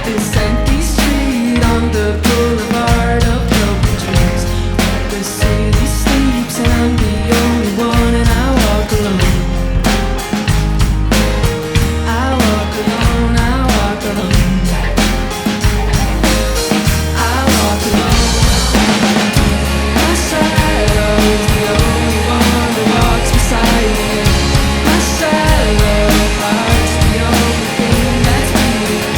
this empty street on the boulevard of broken dreams, where the city sleeps and I'm the only one, and I walk alone. I walk alone, I walk alone. I walk alone. My shadow is the only one that walks beside me. My shadow heart's the only thing that's beating.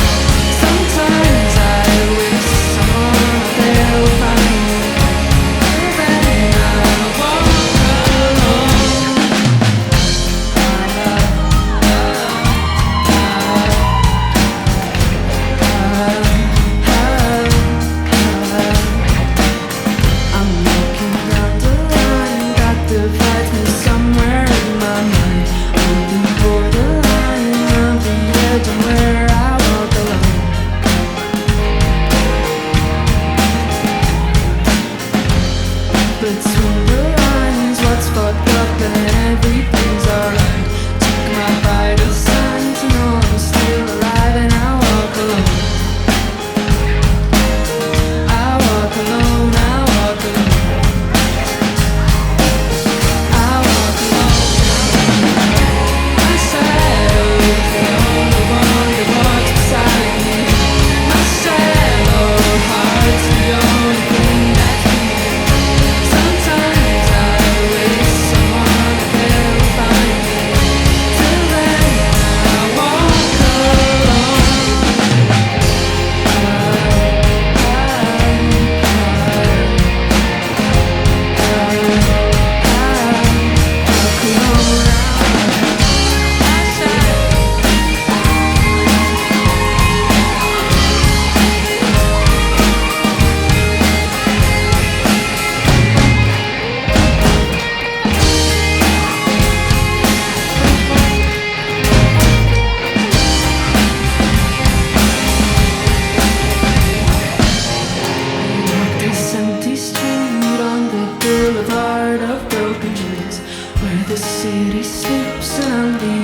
Sometimes I wish someone out there would find me. Then I walk alone. I'm walking down the line that divides me somewhere in my mind. On the borderline of the edge and where I walk alone. Between the lines, what's fucked up and everything's alright. Took my vital signs to know I'm still alive, and I walk alone. I walk alone, I walk alone. I walk alone. My shadow is the only one that walks beside me. My shadow heart's the only thing that's beating. Sometimes I wish someone out there would find me. Till then I walk alone. This empty street on the boulevard of broken dreams, where the city sleeps and I'm the